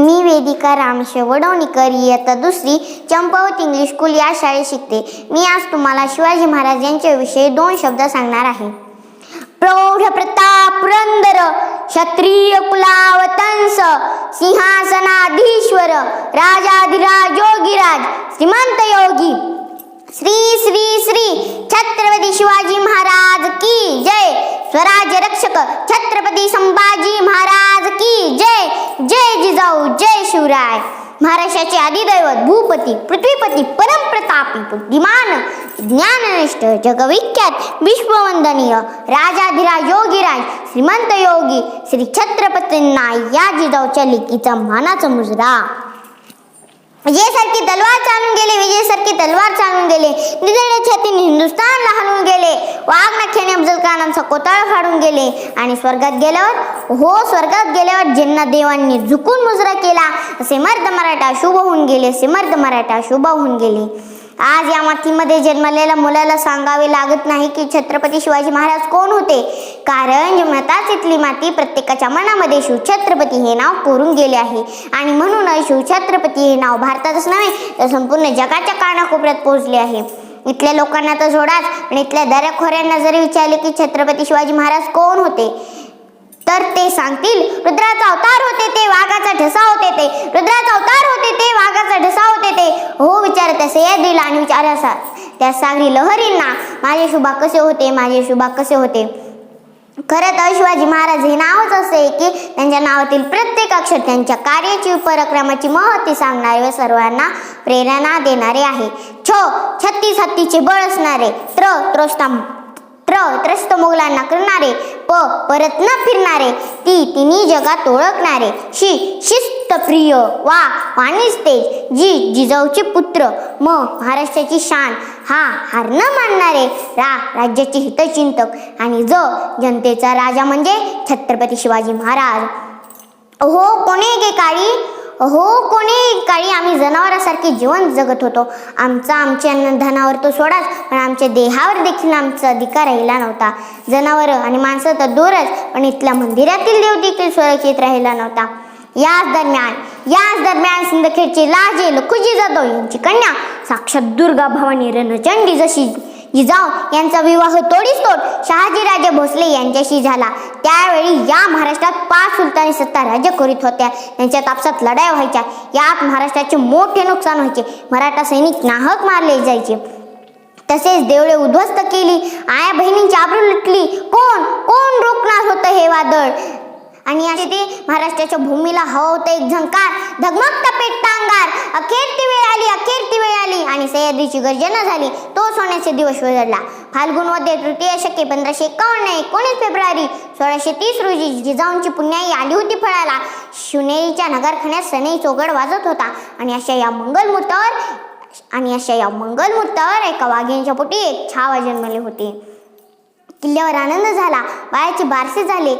मी वेदिका रामेश्वर वडवणीकर, इयत्ता दुसरी, Champawat English school या शाळेत शिकते. मी आज तुम्हाला शिवाजी महाराज यांच्याविषयी 2 शब्द सांगणार आहे. प्रौढ प्रताप पुरंदर, क्षत्रिय कुलावतंस, सिंहासनाधीश्वर, राजाधिराज योगीराज, श्रीमंत योगी, श्री श्री श्री छत्रपती शिवाजी महाराज की जय. स्वराज्य रक्षक छत्रपती संभाजी महाराज की जय. जय जिजाऊ, जय शिवराय. महाराष्ट्राचे आदिदैवत, भूपती, पृथ्वीपती, परमप्रतापी, बुद्धिमान, ज्ञाननिष्ठ, जगविख्यात, विश्ववंदनीय, राजाधिराज योगीराज, श्रीमंत योगी, श्री छत्रपतींना या जिजाऊच्या लेकीचा मानाचा मुजरा. विजयासारखी तलवार चालून गेले, विजयासारखी तलवार चालून गेले, निधड्या छातीने हिंदुस्थानला हाणून गेले, वाघनख्याने अफजल खानाचा कोताळ फाडून गेले आणि स्वर्गात गेल्यावर ज्यांना देवांनी झुकून मुजरा केला असे मर्द मराठा शुभ होऊन गेले, असे मर्द मराठा शुभ होऊन गेले. आज या मातीमध्ये जन्मलेल्या मुलाला सांगावे लागत नाही की छत्रपती शिवाजी महाराज कोण होते, कारण जन्मताच इथली माती प्रत्येकाच्या मनामध्ये शिवछत्रपती हे नाव कोरून गेले आहे. आणि म्हणूनच शिवछत्रपती हे नाव भारतातच नव्हे तर संपूर्ण जगाच्या कानाकोपऱ्यात पोहोचले आहे. इथल्या लोकांना तर जोडाच, पण इथल्या दऱ्याखोऱ्यांना जरी विचारले की छत्रपती शिवाजी महाराज कोण होते तर ते सांगतील रुद्राचा अवतार होते ते, वाघाचा ठसा होते ते, रुद्राचा अवतार होते ते, वाघाचा ठसा होते ते. हो विचार त्या सह्याद्रीला आणि विचार त्या सागरी लहरींना माझे शुभा कसे होते, माझे शुभा कसे होते. खरं तर शिवाजी महाराज हे नावच असे आहे की त्यांच्या नावातील प्रत्येक अक्षर त्यांच्या कार्याची, पराक्रमाची महती सांगणारे व सर्वांना प्रेरणा देणारे आहे. छत्तीस हत्तीचे बळ असणारे, त्रस्त मोगलांना करणारे, परत न फिरणारे, तिन्ही जगात ओळखणारे, शिस्तप्रिय, वाणीच तेज, जिजाऊचे पुत्र, महाराष्ट्राची शान, हार न मानणारे, राज्याचे हितचिंतक आणि जनतेचा राजा म्हणजे छत्रपती शिवाजी महाराज. कोणी काळी आम्ही जनावरांसारखे जीवन जगत होतो. आमच्या धनावर तो सोडाच, पण आमच्या देहावर देखील आमचा अधिकार राहिला नव्हता. जनावरं आणि माणसं तर दूरच, पण इथल्या मंदिरातील देव देखील सुरक्षित राहिला नव्हता. याच दरम्यान सिंदखेडचे लाजे लखुजी जाधव यांची कन्या साक्षात दुर्गा भवानी रणचंडी जशी जिजाऊ यांचा विवाह तोडीस तोड शहाजीराजे भोसले यांच्याशी झाला. त्यावेळी या महाराष्ट्रात 5 सुलतानी सत्ता राज्य करीत होत्या. त्यांच्या तापसात लढाया व्हायच्या. यात महाराष्ट्राचे मोठे नुकसान व्हायचे. मराठा सैनिक नाहक मारले जायचे. तसेच देवळे उद्ध्वस्त केली, आया बहिणींची आबरू लुटली. कोण रोखणार होतं हे वादळ. आणि अशी ते महाराष्ट्राच्या भूमीला हवा होता एक झंकार, धगमगता पेटता अंगार. अखेर ती वेळ आली आणि सह्याद्रीची गर्जना झाली. तो सोन्याचे दिवस उजळला. फाल्गुन वद्य तृतीय शके 1551 19 फेब्रुवारी 1630 रोजी जिजाऊंची पुण्याई आली होती फळाला. शिवनेरीच्या नगरखान्यात सनई चोगड वाजत होता. आणि अशा या मंगलमूर्तावर एका वाघिणीच्या पोटी एक छावा जन्मले होते. किल्ल्यावर आनंद झाला, बायाचे बारसे झाले.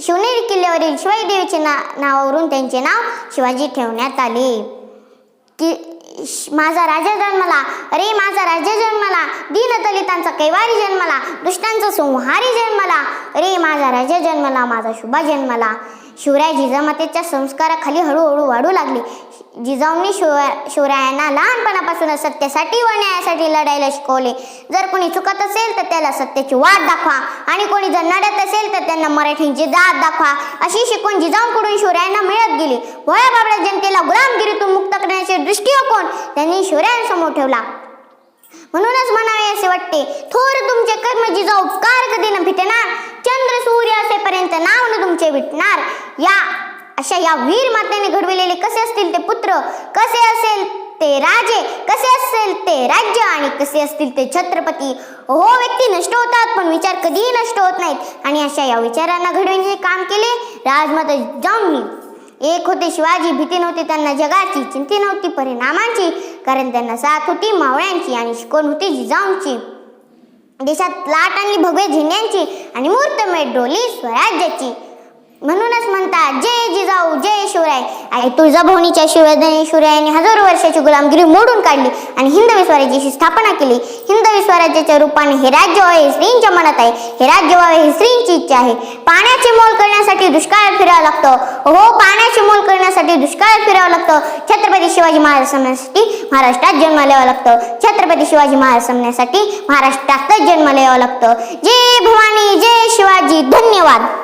शिवनेरी किल्ल्यावरील शिवाई देवीचे नावावरून त्यांचे नाव शिवाजी ठेवण्यात आले. माझा राजा जन्मला, अरे माझा राजा जन्मला, दीनदलितांचा कैवारी जन्मला, दुष्टांचा संहारी जन्मला, अरे माझा राजा जन्मला, माझा शुभा जन्मला. शिवराय जिजामातेच्या संस्काराखाली हळूहळू वाढू लागले. जिजाऊंनी शिवरायांना लहानपणापासूनच सत्यासाठी व न्यायासाठी लढायला शिकवले. जर कोणी चुकत असेल तर त्याला सत्याची वाट दाखवा आणि कोणी जर नडत असेल तर त्यांना मराठ्यांची जात दाखवा, अशी शिकवण जिजाऊंकडून शिवरायांना मिळत गेली. भोळ्या बाबड्या जनतेला गुलामगिरीतून मुक्त करण्याचे दृष्टिकोन त्यांनी शिवरायांसमोर ठेवला. म्हणूनच म्हणावे असे वाटते, थोर तुमचे कर्म जिजाऊ, उपकार कधी न फिटणार, चंद्र सूर्य असेपर्यंत नाव न तुमचे विटणार. अशा या वीर मातेने घडविलेले कसे असतील ते पुत्र, कसे असेल ते राजे, कसे असेल ते राज्य आणि कसे असतील ते छत्रपती. व्यक्ती नष्ट होतात पण विचार कधीही नष्ट होत नाहीत. आणि अशा या विचारांना घडविण्याचे काम केले राजमाता जिजाऊंनी. एक होते शिवाजी, भीती नव्हती त्यांना जगाची, चिंता नव्हती परिणामांची, कारण त्यांना साथ होती मावळ्यांची आणि शिकवण होती जिजाऊंची. देशात लाट आणली भगवे झेंड्यांची आणि मुहूर्तमेढ डोली स्वराज्याची. म्हणूनच म्हणतात जय जिजाऊ, जय शिवराय. आई तुळजाभवानीच्या शिवरायांनी शिवरायांनी हजारो वर्षाची गुलामगिरी मोडून काढली आणि हिंदवी स्वराज्याची स्थापना केली. हिंदवी स्वराज्याच्या रूपाने हे राज्य व्हावे हे स्त्रींच्या मनात आहे. हे राज्य व्हावे ही स्त्रींची इच्छा आहे. पाण्याचे मोल करण्यासाठी दुष्काळात फिरावं लागतं. पाण्याचे पाण्याचे मोल करण्यासाठी दुष्काळात फिरावं लागतं. छत्रपती शिवाजी महाराज समजण्यासाठी महाराष्ट्रात जन्माला यावं लागतं. छत्रपती शिवाजी महाराज समजण्यासाठी महाराष्ट्रातच जन्माला यावं लागतं. जय भवानी, जय शिवाजी. धन्यवाद.